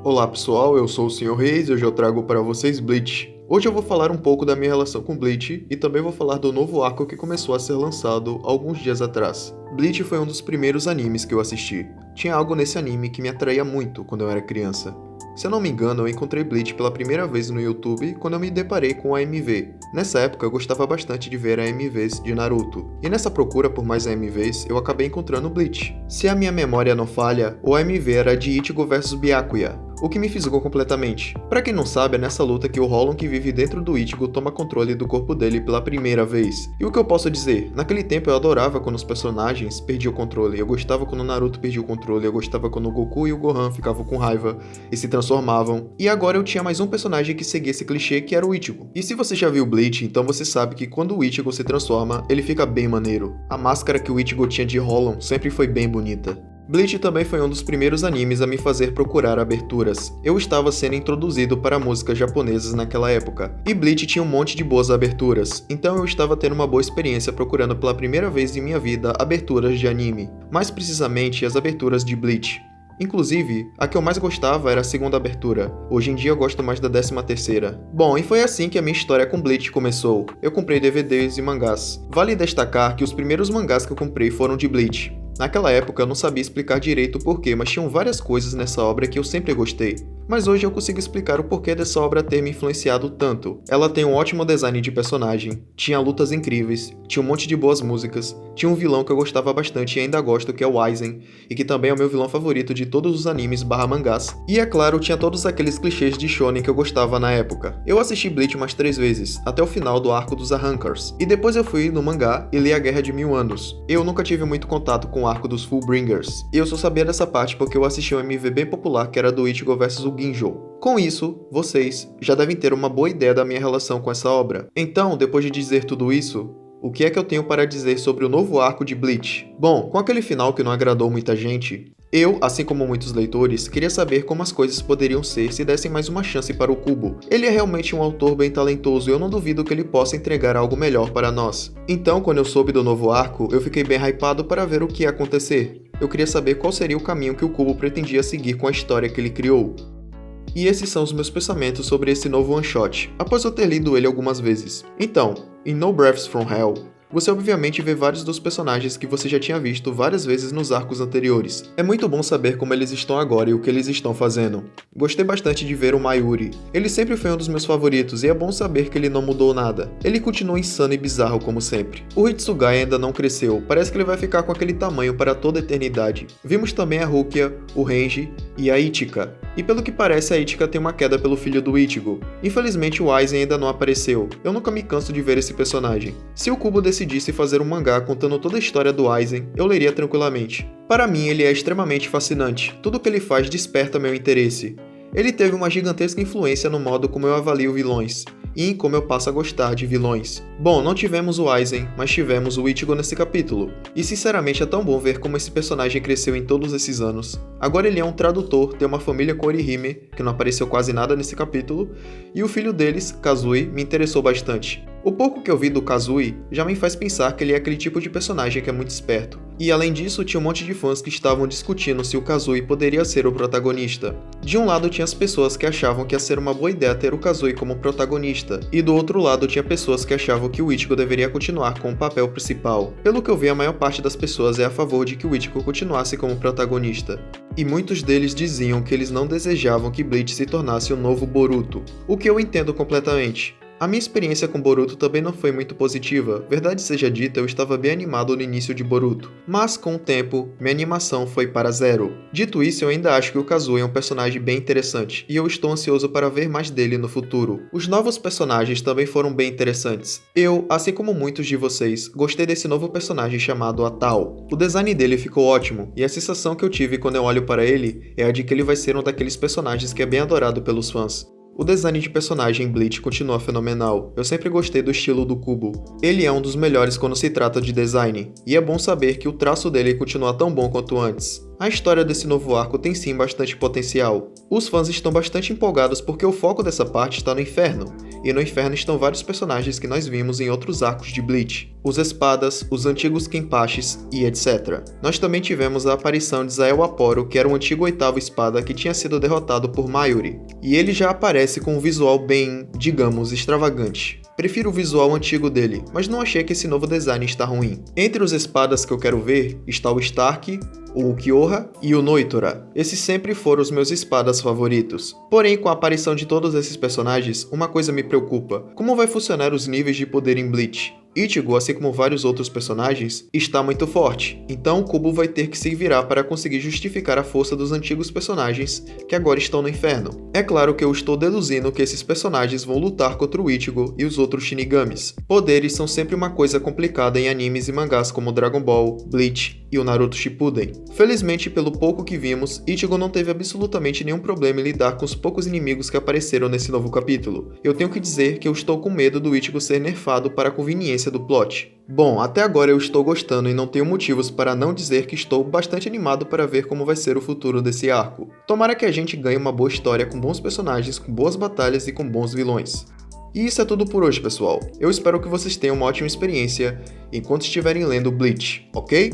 Olá pessoal, eu sou o Sr. Reis e hoje eu trago para vocês Bleach. Hoje eu vou falar um pouco da minha relação com Bleach e também vou falar do novo arco que começou a ser lançado alguns dias atrás. Bleach foi um dos primeiros animes que eu assisti. Tinha algo nesse anime que me atraía muito quando eu era criança. Se eu não me engano, eu encontrei Bleach pela primeira vez no YouTube quando eu me deparei com a AMV. Nessa época eu gostava bastante de ver AMVs de Naruto, e nessa procura por mais AMVs eu acabei encontrando Bleach. Se a minha memória não falha, o AMV era de Ichigo vs Byakuya, o que me fisgou completamente. Pra quem não sabe, é nessa luta que o Holon que vive dentro do Ichigo toma controle do corpo dele pela primeira vez. E o que eu posso dizer? Naquele tempo eu adorava quando os personagens perdiam o controle, eu gostava quando o Naruto perdia o controle, eu gostava quando o Goku e o Gohan ficavam com raiva e se transformavam. E agora eu tinha mais um personagem que seguia esse clichê, que era o Ichigo. E se você já viu Bleach, então você sabe que quando o Ichigo se transforma, ele fica bem maneiro. A máscara que o Ichigo tinha de Holon sempre foi bem bonita. Bleach também foi um dos primeiros animes a me fazer procurar aberturas. Eu estava sendo introduzido para músicas japonesas naquela época, e Bleach tinha um monte de boas aberturas, então eu estava tendo uma boa experiência procurando pela primeira vez em minha vida aberturas de anime, mais precisamente as aberturas de Bleach. Inclusive, a que eu mais gostava era a segunda abertura. Hoje em dia eu gosto mais da 13ª. Bom, e foi assim que a minha história com Bleach começou. Eu comprei DVDs e mangás. Vale destacar que os primeiros mangás que eu comprei foram de Bleach. Naquela época eu não sabia explicar direito o porquê, mas tinham várias coisas nessa obra que eu sempre gostei. Mas hoje eu consigo explicar o porquê dessa obra ter me influenciado tanto. Ela tem um ótimo design de personagem, tinha lutas incríveis, tinha um monte de boas músicas, tinha um vilão que eu gostava bastante e ainda gosto, que é o Aizen, e que também é o meu vilão favorito de todos os animes barra mangás. E é claro, tinha todos aqueles clichês de shonen que eu gostava na época. Eu assisti Bleach umas 3 vezes, até o final do arco dos Arrancars, e depois eu fui no mangá e li a Guerra de 1000 Anos. Eu nunca tive muito contato com o arco dos Fullbringers, e eu só sabia dessa parte porque eu assisti um MV bem popular que era do Ichigo vs o Ginjo. Com isso, vocês já devem ter uma boa ideia da minha relação com essa obra. Então, depois de dizer tudo isso, o que é que eu tenho para dizer sobre o novo arco de Bleach? Bom, com aquele final que não agradou muita gente, eu, assim como muitos leitores, queria saber como as coisas poderiam ser se dessem mais uma chance para o Kubo. Ele é realmente um autor bem talentoso e eu não duvido que ele possa entregar algo melhor para nós. Então, quando eu soube do novo arco, eu fiquei bem hypado para ver o que ia acontecer. Eu queria saber qual seria o caminho que o Kubo pretendia seguir com a história que ele criou. E esses são os meus pensamentos sobre esse novo one-shot, após eu ter lido ele algumas vezes. Então, em No Breaths from Hell, você obviamente vê vários dos personagens que você já tinha visto várias vezes nos arcos anteriores. É muito bom saber como eles estão agora e o que eles estão fazendo. Gostei bastante de ver o Mayuri. Ele sempre foi um dos meus favoritos e é bom saber que ele não mudou nada. Ele continua insano e bizarro como sempre. O Hitsugai ainda não cresceu, parece que ele vai ficar com aquele tamanho para toda a eternidade. Vimos também a Rukia, o Renji e a Ichika. E pelo que parece, a Ichika tem uma queda pelo filho do Ichigo. Infelizmente o Aizen ainda não apareceu. Eu nunca me canso de ver esse personagem. Se o Kubo decidisse fazer um mangá contando toda a história do Aizen, eu leria tranquilamente. Para mim, ele é extremamente fascinante. Tudo que ele faz desperta meu interesse. Ele teve uma gigantesca influência no modo como eu avalio vilões, e em como eu passo a gostar de vilões. Bom, não tivemos o Aizen, mas tivemos o Ichigo nesse capítulo, e sinceramente é tão bom ver como esse personagem cresceu em todos esses anos. Agora ele é um tradutor, tem uma família com Orihime, que não apareceu quase nada nesse capítulo, e o filho deles, Kazui, me interessou bastante. O pouco que eu vi do Kazui já me faz pensar que ele é aquele tipo de personagem que é muito esperto. E além disso, tinha um monte de fãs que estavam discutindo se o Kazui poderia ser o protagonista. De um lado tinha as pessoas que achavam que ia ser uma boa ideia ter o Kazui como protagonista, e do outro lado tinha pessoas que achavam que o Ichigo deveria continuar com o papel principal. Pelo que eu vi, a maior parte das pessoas é a favor de que o Ichigo continuasse como protagonista. E muitos deles diziam que eles não desejavam que Bleach se tornasse o novo Boruto, o que eu entendo completamente. A minha experiência com Boruto também não foi muito positiva, verdade seja dita, eu estava bem animado no início de Boruto, mas com o tempo, minha animação foi para zero. Dito isso, eu ainda acho que o Kazui é um personagem bem interessante, e eu estou ansioso para ver mais dele no futuro. Os novos personagens também foram bem interessantes. Eu, assim como muitos de vocês, gostei desse novo personagem chamado Atao. O design dele ficou ótimo, e a sensação que eu tive quando eu olho para ele é a de que ele vai ser um daqueles personagens que é bem adorado pelos fãs. O design de personagem em Bleach continua fenomenal, eu sempre gostei do estilo do Kubo. Ele é um dos melhores quando se trata de design, e é bom saber que o traço dele continua tão bom quanto antes. A história desse novo arco tem sim bastante potencial. Os fãs estão bastante empolgados porque o foco dessa parte está no Inferno, e no Inferno estão vários personagens que nós vimos em outros arcos de Bleach, os Espadas, os antigos Kenpachis e etc. Nós também tivemos a aparição de Zael Aporo, que era um antigo oitavo espada que tinha sido derrotado por Mayuri, e ele já aparece com um visual bem, digamos, extravagante. Prefiro o visual antigo dele, mas não achei que esse novo design está ruim. Entre os espadas que eu quero ver está o Stark, o Ukiyoha e o Noitora. Esses sempre foram os meus espadas favoritos. Porém, com a aparição de todos esses personagens, uma coisa me preocupa. Como vai funcionar os níveis de poder em Bleach? Ichigo, assim como vários outros personagens, está muito forte, então o Kubo vai ter que se virar para conseguir justificar a força dos antigos personagens que agora estão no Inferno. É claro que eu estou deduzindo que esses personagens vão lutar contra o Ichigo e os outros Shinigamis. Poderes são sempre uma coisa complicada em animes e mangás como Dragon Ball, Bleach e o Naruto Shippuden. Felizmente, pelo pouco que vimos, Ichigo não teve absolutamente nenhum problema em lidar com os poucos inimigos que apareceram nesse novo capítulo. Eu tenho que dizer que eu estou com medo do Ichigo ser nerfado para a conveniência do plot. Bom, até agora eu estou gostando e não tenho motivos para não dizer que estou bastante animado para ver como vai ser o futuro desse arco. Tomara que a gente ganhe uma boa história com bons personagens, com boas batalhas e com bons vilões. E isso é tudo por hoje, pessoal. Eu espero que vocês tenham uma ótima experiência enquanto estiverem lendo Bleach, ok?